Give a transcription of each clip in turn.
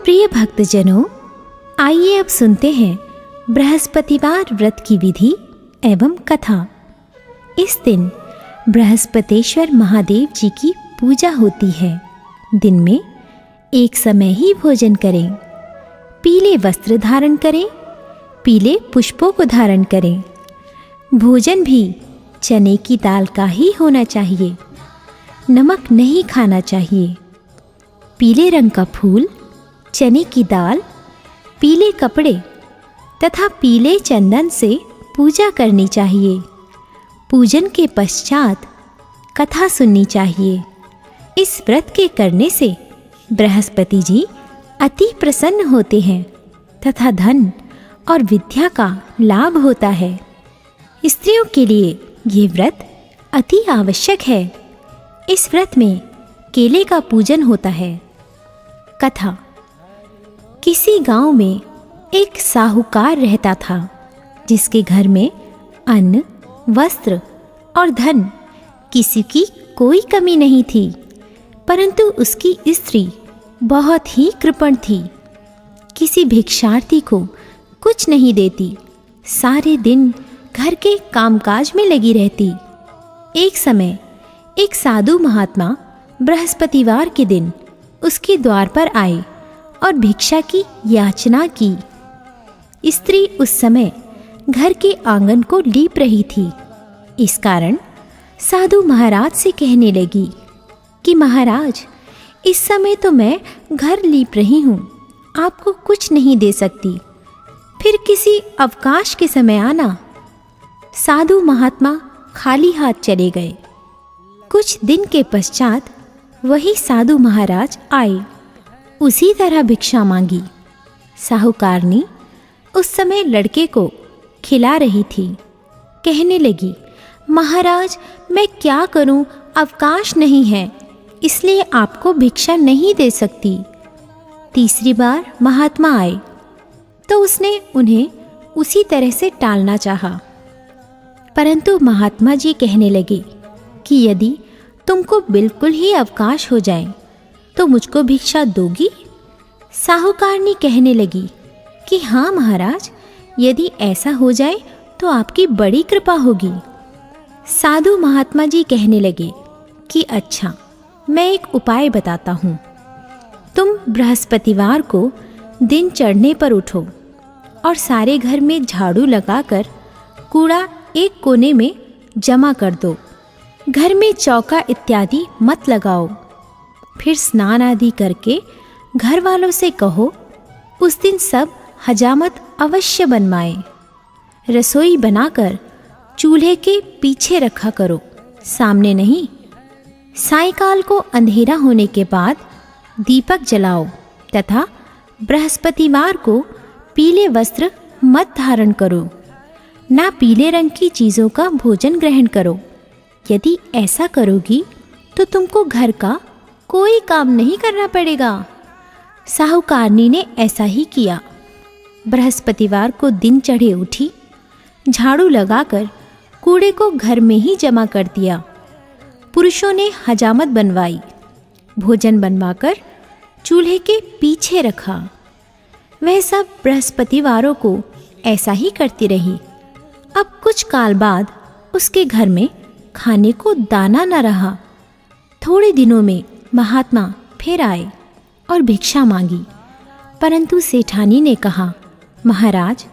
प्रिय भक्तजनों, आइए अब सुनते हैं बृहस्पतिवार व्रत की विधि एवं कथा। इस दिन बृहस्पतेश्वर महादेव जी की पूजा होती है। दिन में एक समय ही भोजन करें, पीले वस्त्र धारण करें, पीले पुष्पों को धारण करें। भोजन भी चने की दाल का ही होना चाहिए, नमक नहीं खाना चाहिए। पीले रंग का फूल, चने की दाल, पीले कपड़े तथा पीले चंदन से पूजा करनी चाहिए। पूजन के पश्चात कथा सुननी चाहिए। इस व्रत के करने से बृहस्पति जी अति प्रसन्न होते हैं तथा धन और विद्या का लाभ होता है। स्त्रियों के लिए ये व्रत अति आवश्यक है। इस व्रत में केले का पूजन होता है। कथा। किसी गांव में एक साहूकार रहता था, जिसके घर में अन्न, वस्त्र और धन किसी की कोई कमी नहीं थी, परंतु उसकी स्त्री बहुत ही कृपण थी। किसी भिक्षार्थी को कुछ नहीं देती, सारे दिन घर के कामकाज में लगी रहती। एक समय एक साधु महात्मा बृहस्पतिवार के दिन उसके द्वार पर आए और भिक्षा की याचना की। स्त्री उस समय घर के आंगन को लीप रही थी। इस कारण साधु महाराज से कहने लगी कि महाराज, इस समय तो मैं घर लीप रही हूँ, आपको कुछ नहीं दे सकती, फिर किसी अवकाश के समय आना। साधु महात्मा खाली हाथ चले गए। कुछ दिन के पश्चात वही साधु महाराज आए, उसी तरह भिक्षा मांगी। साहूकारनी उस समय लड़के को खिला रही थी। कहने लगी, महाराज, मैं क्या करूं, अवकाश नहीं है, इसलिए आपको भिक्षा नहीं दे सकती। तीसरी बार महात्मा आए तो उसने उन्हें उसी तरह से टालना चाहा, परंतु महात्मा जी कहने लगे कि यदि तुमको बिल्कुल ही अवकाश हो जाए तो मुझको भिक्षा दोगी? साहूकारनी कहने लगी कि हाँ महाराज, यदि ऐसा हो जाए तो आपकी बड़ी कृपा होगी। साधु महात्मा जी कहने लगे कि अच्छा, मैं एक उपाय बताता हूँ। तुम बृहस्पतिवार को दिन चढ़ने पर उठो और सारे घर में झाड़ू लगाकर कूड़ा एक कोने में जमा कर दो। घर में चौका इत्यादि मत लगाओ। फिर स्नान आदि करके घर वालों से कहो उस दिन सब हजामत अवश्य बनवाएं। रसोई बनाकर चूल्हे के पीछे रखा करो, सामने नहीं। सायंकाल को अंधेरा होने के बाद दीपक जलाओ तथा बृहस्पतिवार को पीले वस्त्र मत धारण करो, ना पीले रंग की चीज़ों का भोजन ग्रहण करो। यदि ऐसा करोगी तो तुमको घर का कोई काम नहीं करना पड़ेगा। साहूकारनी ने ऐसा ही किया। बृहस्पतिवार को दिन चढ़े उठी, झाड़ू लगाकर कूड़े को घर में ही जमा कर दिया। पुरुषों ने हजामत बनवाई, भोजन बनवाकर चूल्हे के पीछे रखा। वह सब बृहस्पतिवारों को ऐसा ही करती रही। अब कुछ काल बाद उसके घर में खाने को दाना न रहा। थोड़े दिनों में महात्मा फिर आए और भिक्षा मांगी, परंतु सेठानी ने कहा, महाराज,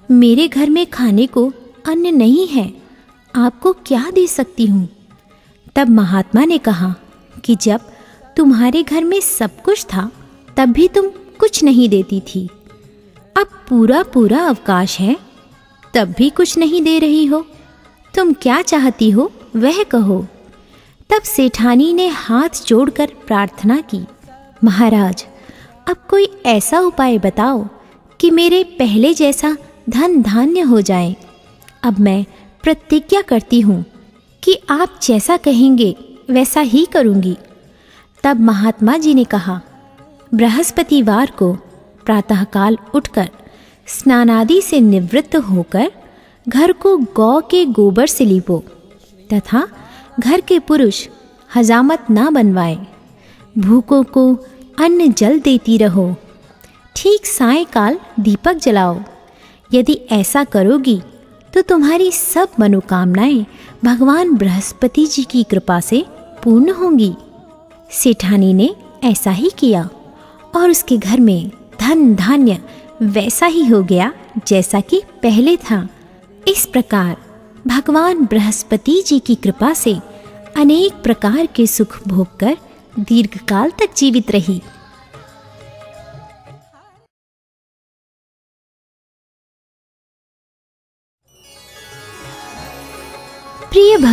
मेरे घर में खाने को अन्न नहीं है, आपको क्या दे सकती हूँ? तब महात्मा ने कहा कि जब तुम्हारे घर में सब कुछ था तब भी तुम कुछ नहीं देती थी। अब पूरा अवकाश है, तब भी कुछ नहीं दे रही हो। तुम क्या चाहती हो वह कहो। तब सेठानी ने हाथ जोड़कर प्रार्थना की, महाराज, अब कोई ऐसा उपाय बताओ कि मेरे पहले जैसा धन धान्य हो जाए। अब मैं प्रतिज्ञा करती हूँ कि आप जैसा कहेंगे वैसा ही करूँगी। तब महात्मा जी ने कहा, बृहस्पतिवार को प्रातःकाल उठकर स्नानादि से निवृत्त होकर घर को गौ के गोबर से लीपो तथा घर के पुरुष हजामत ना बनवाए। भूखों को अन्न जल देती रहो ठीक सायंकाल दीपक जलाओ। यदि ऐसा करोगी तो तुम्हारी सब मनोकामनाएं भगवान बृहस्पति जी की कृपा से पूर्ण होंगी। सेठानी ने ऐसा ही किया और उसके घर में धन धान्य वैसा ही हो गया जैसा कि पहले था। इस प्रकार भगवान बृहस्पति जी की कृपा से अनेक प्रकार के सुख भोग कर दीर्घकाल तक जीवित रही।